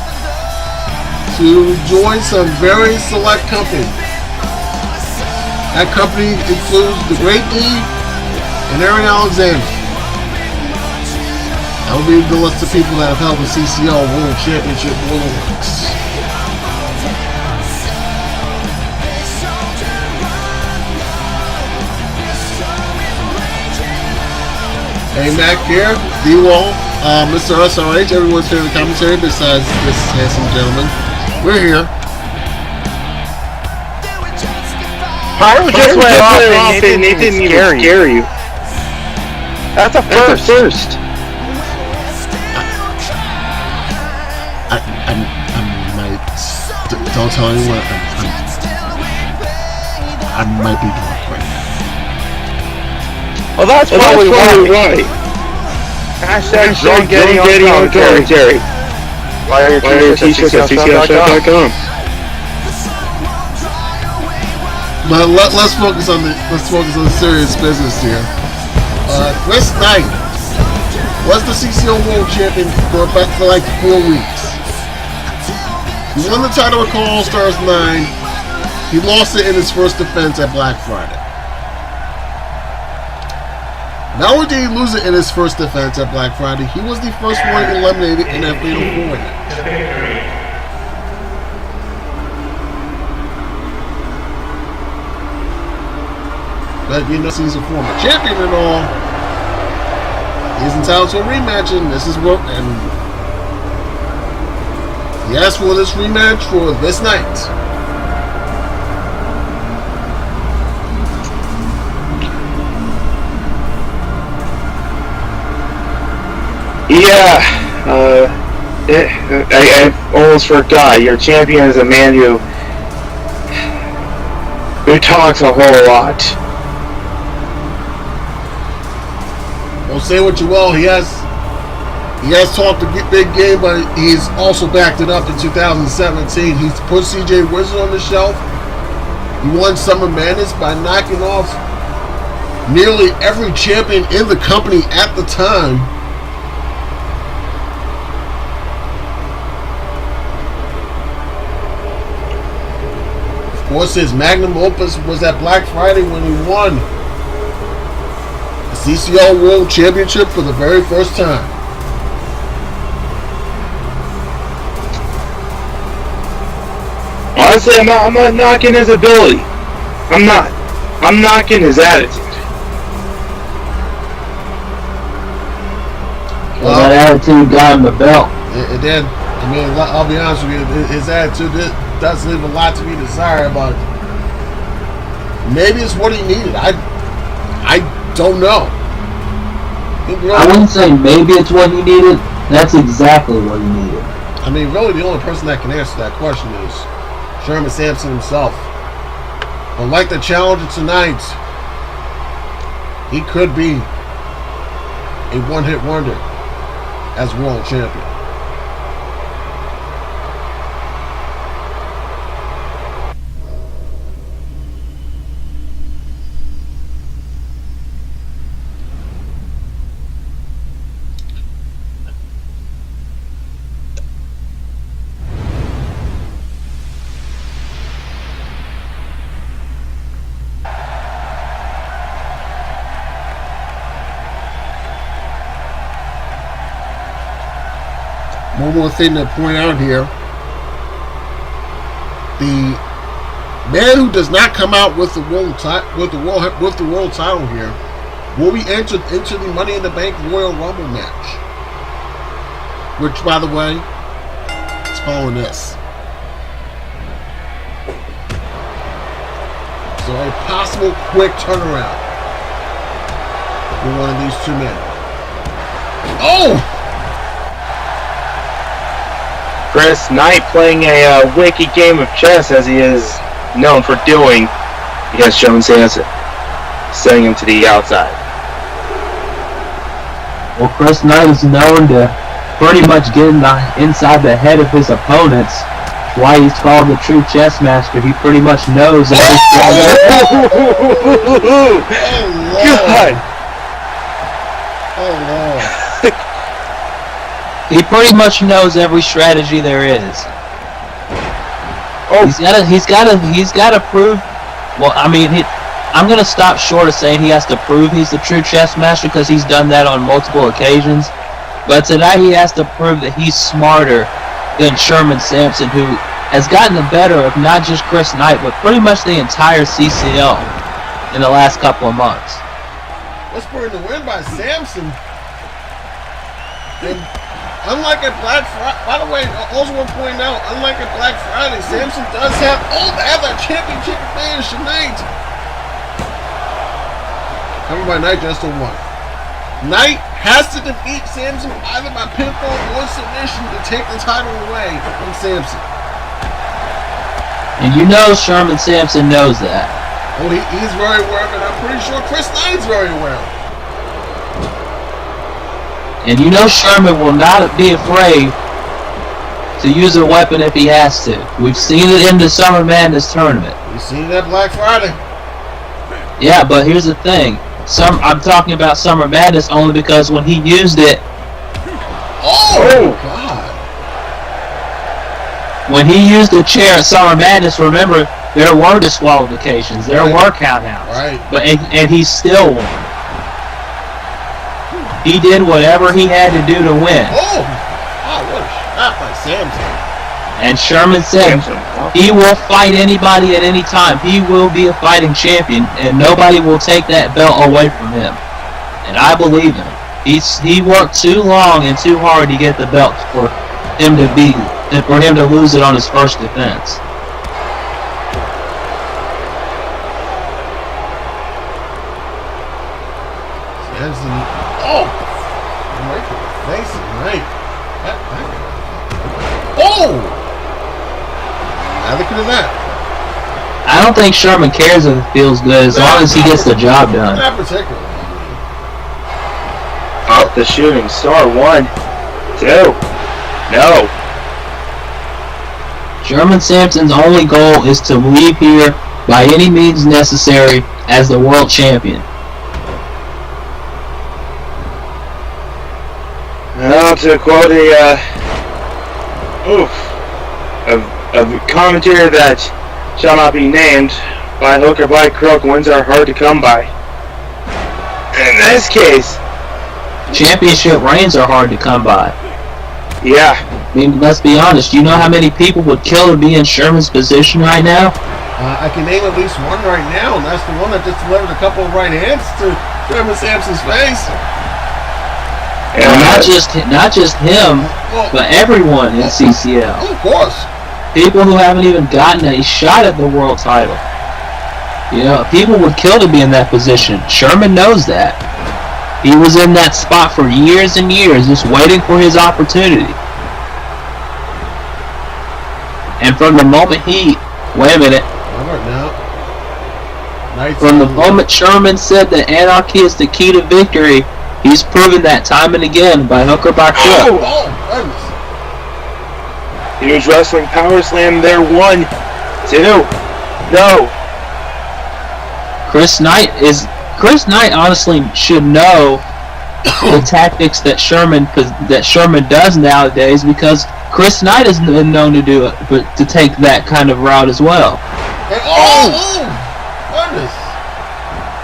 to join some very select company. That company includes the Great D, and Aaron Alexander. That would be the list of people that have held the CCL World Championship Worlds. Hey, Mac here, D-Wall, Mr. SRH, everyone's favorite commentary besides this handsome gentleman. We're here. Pyro just went off and it didn't even scare you. That's a first. Don't tell anyone. I might be drunk right now. Well, that's probably why. Hashtag drunk getting on commentary. Why are your t-shirts at CCLshop.com? But let's focus on the serious business here. This night was the CCL World Champion for like 4 weeks. He won the title at All Stars 9. He lost it in his first defense at Black Friday. Not only did he lose it in his first defense at Black Friday, he was the first one eliminated in that Fatal 4 match. But you know, he's a former champion and all. He's entitled to a rematch, and this is what. And he asked for this rematch for this night. Yeah, I almost forgot. Your champion is a man who talks a whole lot. Well, say what you will. He has talked a big game, but he's also backed it up in 2017. He's put CJ Wizard on the shelf. He won Summer Madness by knocking off nearly every champion in the company at the time. Of course, his magnum opus was at Black Friday when he won the CCL World Championship for the very first time. Honestly, I'm not knocking his ability. I'm not. I'm knocking his attitude. Well, that attitude got him the belt. It did. I mean, I'll be honest with you, his attitude does leave a lot to be desired about it. Maybe it's what he needed. I don't know. I wouldn't say maybe it's what he needed. That's exactly what he needed. I mean, really, the only person that can answer that question is Sherman Samson himself. But like the challenger tonight, he could be a one-hit wonder as world champion. One more thing to point out here: the man who does not come out with the world title here will be entered into the Money in the Bank Royal Rumble match, which, by the way, is following this. So a possible quick turnaround for one of these two men. Oh! Chris Knight playing a wicked game of chess, as he is known for doing against Sherman Samson, sending him to the outside. Well, Chris Knight is known to pretty much get inside the head of his opponents. Why he's called the true chess master. He pretty much knows every God! Oh, Lord. He pretty much knows every strategy there is. Oh. He's got to prove. Well, I mean, I'm gonna stop short of saying he has to prove he's the true chess master because he's done that on multiple occasions. But tonight he has to prove that he's smarter than Sherman Samson, who has gotten the better of not just Chris Knight, but pretty much the entire CCL in the last couple of months. Whispering the win by Samson. And unlike at Black Friday, by the way, I also want to point out, unlike at Black Friday, Samson does have that championship advantage tonight. Coming by Knight just to one. Knight has to defeat Samson either by pinfall or submission to take the title away from Samson. And you know Sherman Samson knows that. Oh, he's very aware of it. I'm pretty sure Chris Knight's very aware of it. And you know Sherman will not be afraid to use a weapon if he has to. We've seen it in the Summer Madness tournament. We've seen it at Black Friday. Yeah, but here's the thing. I'm talking about Summer Madness only because when he used it... Oh, God. When he used the chair at Summer Madness, remember, there were disqualifications. There were countouts. Right. But and he still won. He did whatever he had to do to win. Oh, what a shot by Samson. And Sherman said he will fight anybody at any time. He will be a fighting champion, and nobody will take that belt away from him. And I believe him. He worked too long and too hard to get the belt for him to lose it on his first defense. Samson. Oh! Right to the face tonight. Oh! Now look at that. I don't think Sherman cares if it feels good as long as he gets the job done. Not particularly. Up the shooting star. 1, 2. No. Sherman Samson's only goal is to leave here by any means necessary as the world champion. Well, to quote a commentator that shall not be named, by hook or by crook, wins are hard to come by. In this case, championship reigns are hard to come by. Yeah. I mean, let's be honest. You know how many people would kill to be in Sherman's position right now? I can name at least one right now, and that's the one that just delivered a couple of right hands to Sherman Samson's face. And not just him, but everyone in CCL. Of course. People who haven't even gotten a shot at the world title. You know, people would kill to be in that position. Sherman knows that. He was in that spot for years and years, just waiting for his opportunity. And from the moment wait a minute. From the moment Sherman said that anarchy is the key to victory, he's proven that time and again by hook or by crook. Huge wrestling power slam there. 1, 2. No. Chris Knight honestly should know the tactics that Sherman does nowadays, because Chris Knight has been known to do it, but to take that kind of route as well. Goodness.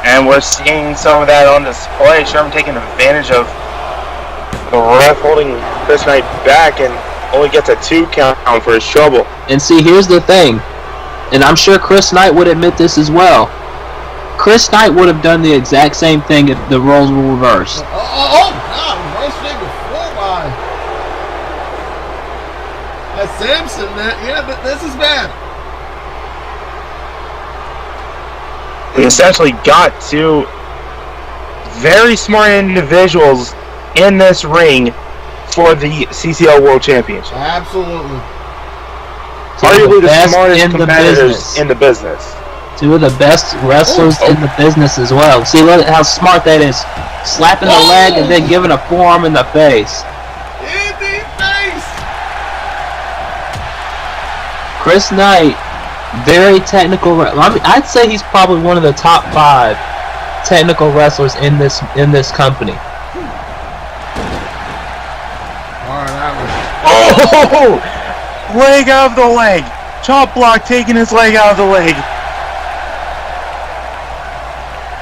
And we're seeing some of that on display. Sherman taking advantage of the ref holding Chris Knight back and only gets a 2 count for his trouble. And see, here's the thing, and I'm sure Chris Knight would admit this as well. Chris Knight would have done the exact same thing if the roles were reversed. God, reverse figure 4 by Samson. This is bad. We essentially got 2 very smart individuals in this ring for the CCL World Championship. Absolutely. Arguably the smartest competitors in the business. 2 of the best wrestlers in the business as well. See how smart that is. Slapping the leg and then giving a forearm in the face. In the face! Chris Knight, very technical. I mean, I'd say he's probably one of the top 5 technical wrestlers in this company. Oh! Leg out of the leg. Chop block taking his leg out of the leg.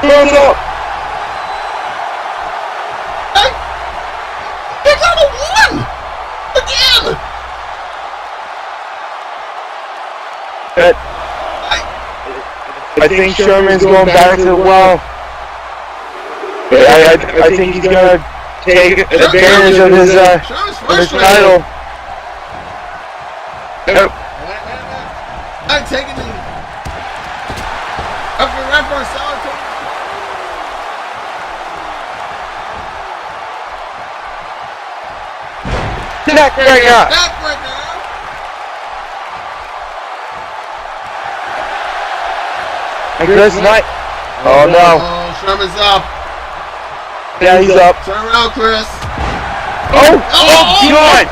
Goes up. Hey! They got a one! Again! I think Sherman's going back to the well. I think he's gonna take advantage of his title. Yep. I'm taking the up the ref on solid. Neckbreaker. Backbreaker. And Chris Knight. Oh no. Oh, Sherman's up. Yeah, he's up. Turn around, Chris. Oh God!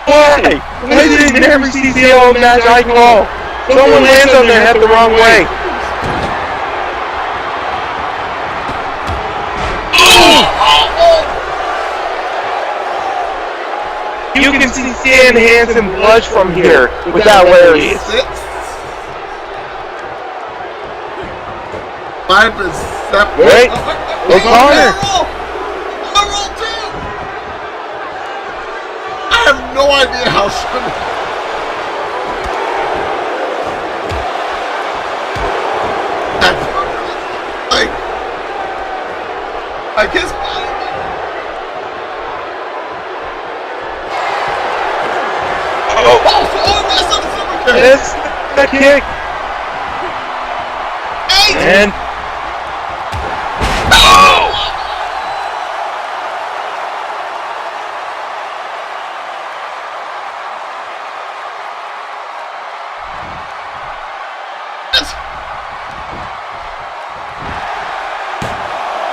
Why? Why did every CCL match I call? Someone lands on their head the wrong way. You can see Stan Hansen blush from here with that hilarious. Five is separate. Wait, O'Connor. I have no idea how Sherman. Like his body. It's the kick. And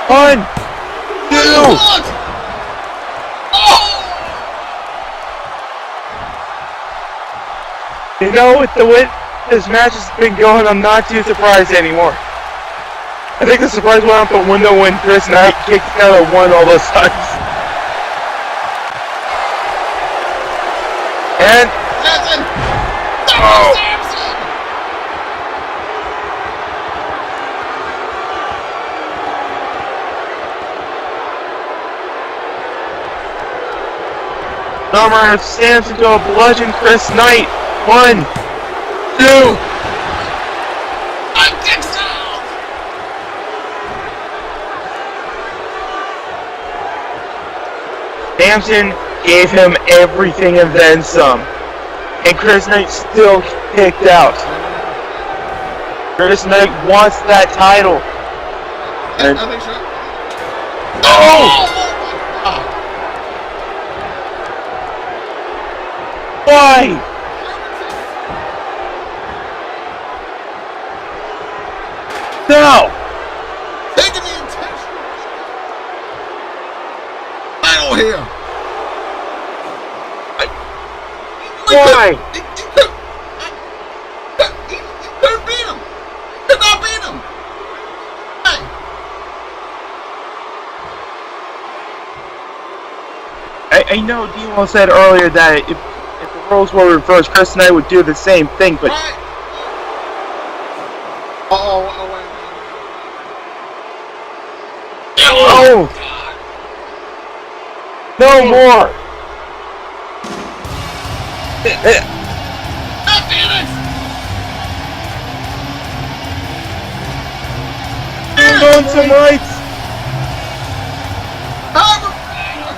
one, two. You know, with the way this match has been going, I'm not too surprised anymore. I think the surprise went out the window when Chris Knight kicked out of one all those times. And Samson! Oh. Samson! Summer Samson to a bludgeon Chris Knight. 1, 2. Samson gave him everything and then some. And Chris Knight still kicked out. Chris Knight wants that title. And I think so. why? No! Taking the intention. Title here. Why? He couldn't beat him. He could not beat him. I know Demo said earlier that if the roles were reversed, Chris Knight would do the same thing, but Right. oh! No more! We're on some rights!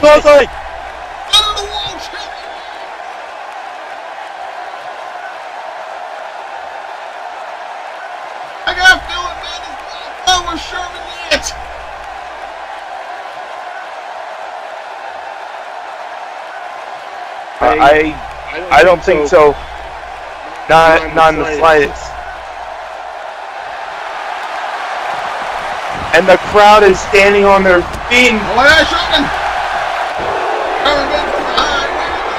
Both like I got a feeling, man, it's not with Sherman yet. I don't think so. Not in the slightest. And the crowd is standing on their feet. Oh, yeah, Sherman! Sherman been from behind.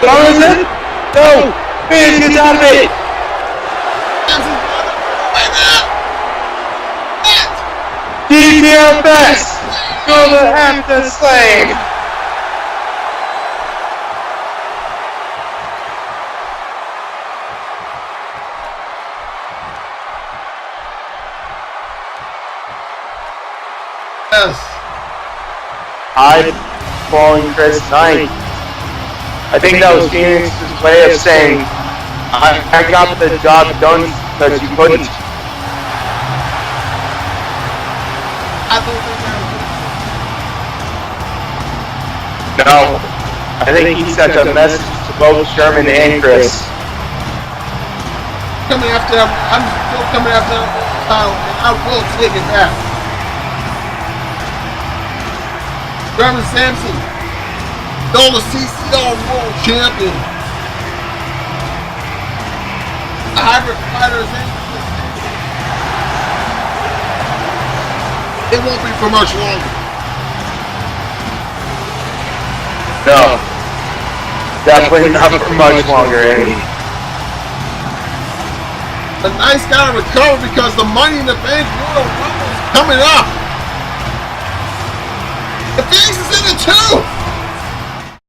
Samson? No! Finish gets out of it! Samson's brother. Wait now! DDLS! Gonna have to sing! Yes. I'm calling Chris Knight. I think that was Phoenix's way of saying, I got the job done because you couldn't. I don't think that No. I think he sent a message to both Sherman and Chris. coming after that. I'm still coming after that title, and I will take it back. Samson, still the CCL World Champion. The Hybrid Fighters, it won't be for much longer. No. Definitely not for much longer, Andy. The Knight's got to recover because the Money in the Bank Royal Rumble is coming up. The Phoenix is in it too.